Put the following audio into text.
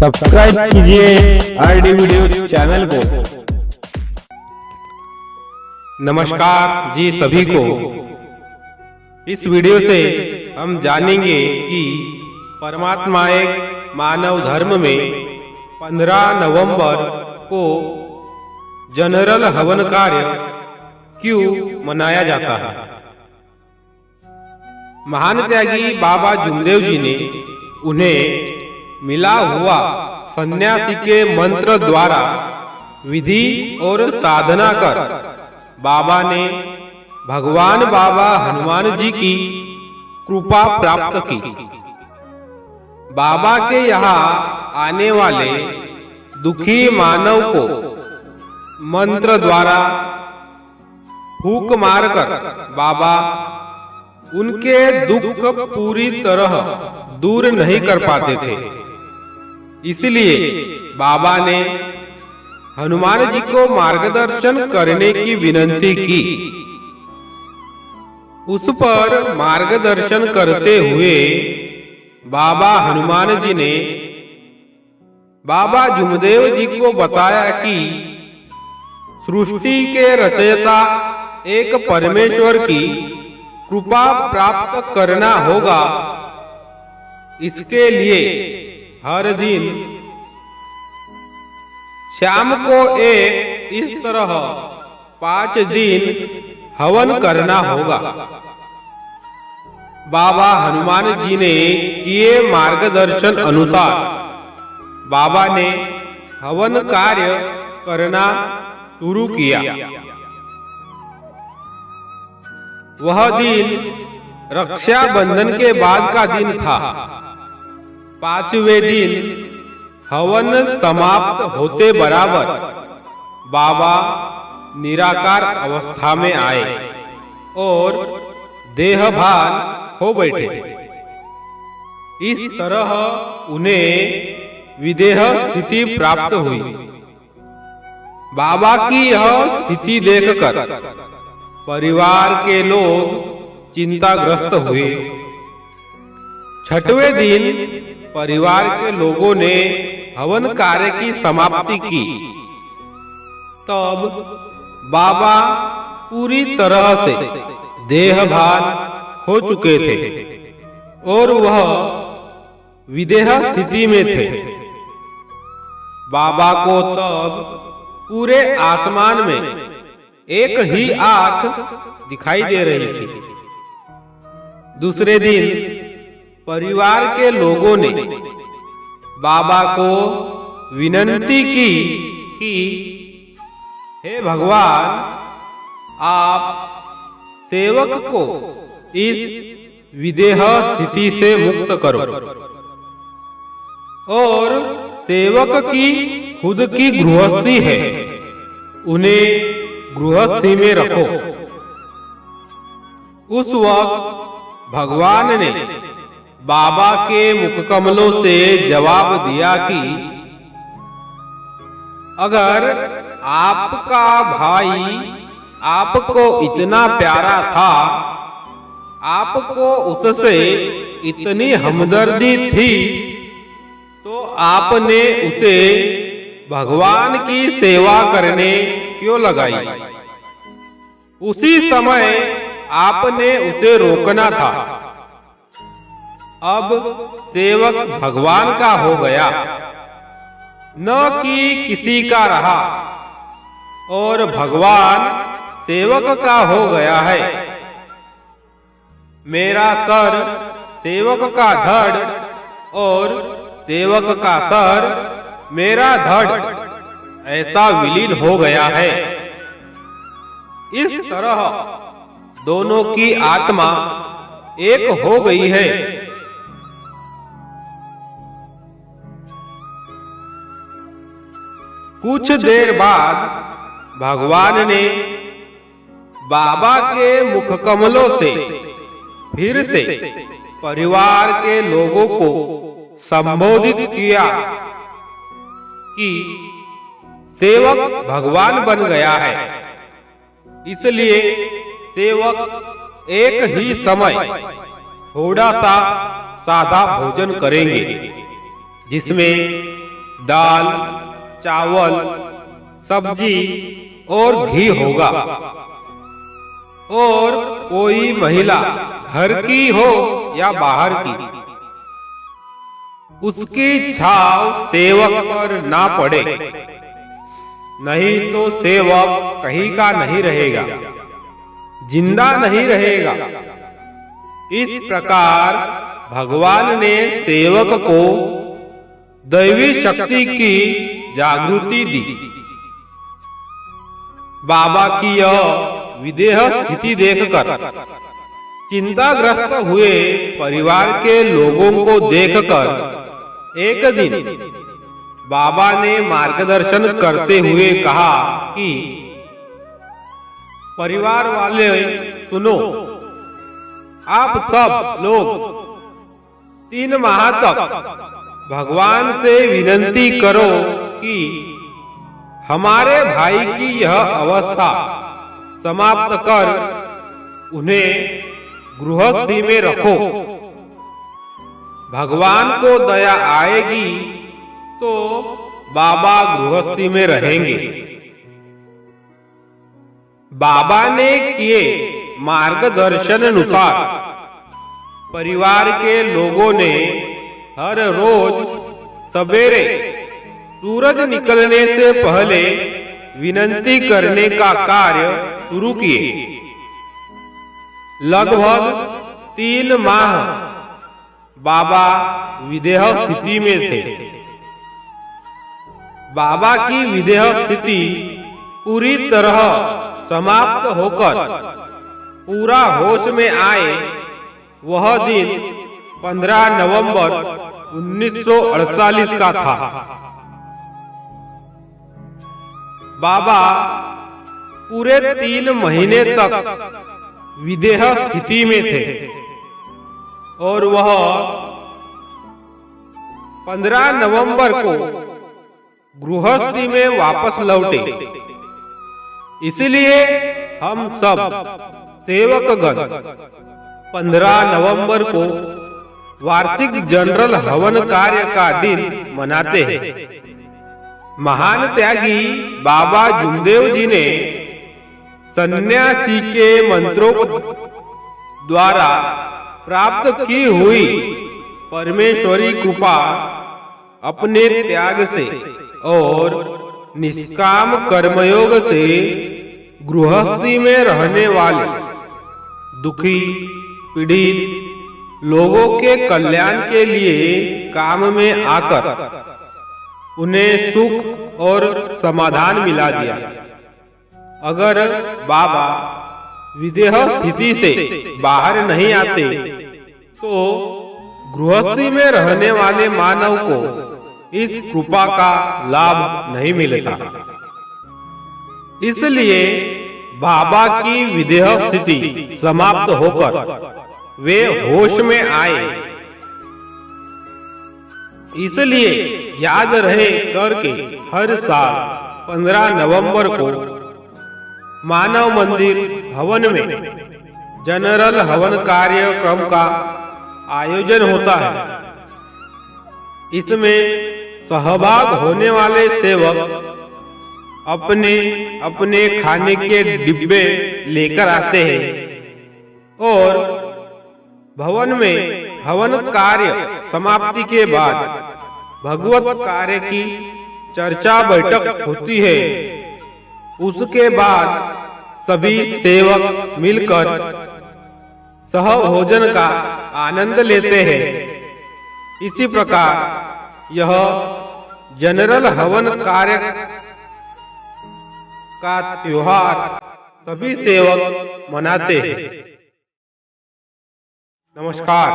Subscribe कीजिए RD video channel को। नमस्कार जी सभी को। इस वीडियो से हम जानेंगे कि परमात्मा एक मानव धर्म में 15 नवंबर को जनरल हवन कार्य क्यों मनाया जाता है। महान त्यागी बाबा जुमदेव जी ने उन्हें मिला हुआ सन्यासी के मंत्र द्वारा विधि और साधना कर बाबा ने भगवान बाबा हनुमान जी की कृपा प्राप्त की। बाबा के यहाँ आने वाले दुखी मानव को मंत्र द्वारा फूंक मारकर बाबा उनके दुख पूरी तरह दूर नहीं कर पाते थे। इसलिए बाबा ने हनुमान जी को मार्गदर्शन करने की विनती की। उस पर मार्गदर्शन करते हुए बाबा हनुमान जी ने बाबा जुमदेव जी को बताया कि सृष्टि के रचयिता एक परमेश्वर की कृपा प्राप्त करना होगा। इसके लिए हर दिन शाम को एक इस तरह 5 दिन हवन करना होगा। बाबा हनुमान जी ने किए मार्गदर्शन अनुसार बाबा ने हवन कार्य करना शुरू किया। वह दिन रक्षाबंधन के बाद का दिन था। 5वें दिन हवन समाप्त होते बराबर बाबा निराकार अवस्था में आए और देहभान हो बैठे। इस तरह उन्हें विदेह स्थिति प्राप्त हुई। बाबा की यह स्थिति देखकर परिवार के लोग चिंताग्रस्त हुए। 6वें दिन परिवार के लोगों ने हवन कार्य की समाप्ति की। तब बाबा पूरी तरह से देहभान हो चुके थे और वह विदेह स्थिति में थे। बाबा को तब पूरे आसमान में एक ही आंख दिखाई दे रही थी। दूसरे दिन परिवार के लोगों ने बाबा को विनती की कि हे भगवान, आप सेवक को इस विदेह स्थिति से मुक्त करो और सेवक की खुद की गृहस्थी है, उन्हें गृहस्थी में रखो। उस वक्त भगवान ने बाबा के मुख कमलों से जवाब दिया कि अगर आपका भाई आपको इतना प्यारा था, आपको उससे इतनी हमदर्दी थी, तो आपने उसे भगवान की सेवा करने क्यों लगाई? उसी समय आपने उसे रोकना था। अब सेवक भगवान का हो गया, न कि किसी का रहा, और भगवान सेवक का हो गया है। मेरा सर सेवक का धड़ और सेवक का सर मेरा धड़ ऐसा विलीन हो गया है। इस तरह दोनों की आत्मा एक हो गई है। कुछ देर बाद भगवान ने बाबा के मुख कमलों से फिर से परिवार के लोगों को संबोधित किया कि सेवक भगवान बन गया है, इसलिए सेवक एक ही समय थोड़ा सा सादा भोजन करेंगे, जिसमें दाल, चावल, सब्जी और घी होगा। और कोई महिला घर की हो या बाहर की, उसकी छाव सेवक पर ना पड़े, नहीं तो सेवक कहीं का नहीं रहेगा, जिंदा नहीं रहेगा। इस प्रकार भगवान ने सेवक को दैवी शक्ति की जागृति दी। बाबा की यह विदेह स्थिति देखकर चिंताग्रस्त हुए परिवार के लोगों को देखकर एक दिन बाबा ने मार्गदर्शन करते हुए कहा कि परिवार वाले सुनो, आप सब लोग 3 माह तक भगवान से विनती करो कि हमारे भाई की यह अवस्था समाप्त कर उन्हें गृहस्थी में रखो। भगवान को दया आएगी तो बाबा गृहस्थी में रहेंगे। बाबा ने किए मार्गदर्शन अनुसार परिवार के लोगों ने हर रोज सवेरे सूरज निकलने से पहले विनती करने का कार्य शुरू किए। लगभग 3 माह बाबा विदेह स्थिति में थे। बाबा की विदेह स्थिति पूरी तरह समाप्त होकर पूरा होश में आए वह दिन 15 नवंबर 1948 का था। बाबा पूरे 3 महीने तक विदेह स्थिति में थे और वह 15 नवंबर को गृहस्थी में वापस लौटे। इसलिए हम सब सेवकगण 15 नवंबर को वार्षिक जनरल हवन कार्य का दिन मनाते हैं। महान त्यागी बाबा जुमदेव जी ने सन्यासी के मंत्रों द्वारा प्राप्त की हुई परमेश्वरी कृपा अपने त्याग से और निष्काम कर्मयोग से गृहस्थी में रहने वाले दुखी पीड़ित लोगों के कल्याण के लिए काम में आकर उन्हें सुख और समाधान मिला दिया। अगर बाबा विदेह स्थिति से बाहर नहीं आते तो गृहस्थी में रहने वाले मानव को इस कृपा का लाभ नहीं मिलता। इसलिए बाबा की विदेह स्थिति समाप्त होकर वे होश में आए। इसलिए याद रहे करके हर साल 15 नवंबर को मानव मंदिर भवन में जनरल हवन कार्यक्रम का आयोजन होता है। इसमें सहभाग होने वाले सेवक अपने अपने खाने के डिब्बे लेकर आते हैं और भवन में हवन कार्य समाप्ति के बाद भगवत कार्य की चर्चा बैठक होती है। उसके बाद सभी सेवक मिलकर सहभोजन का आनंद लेते हैं। इसी प्रकार यह जनरल हवन कार्य का त्योहार सभी सेवक मनाते हैं। नमस्कार।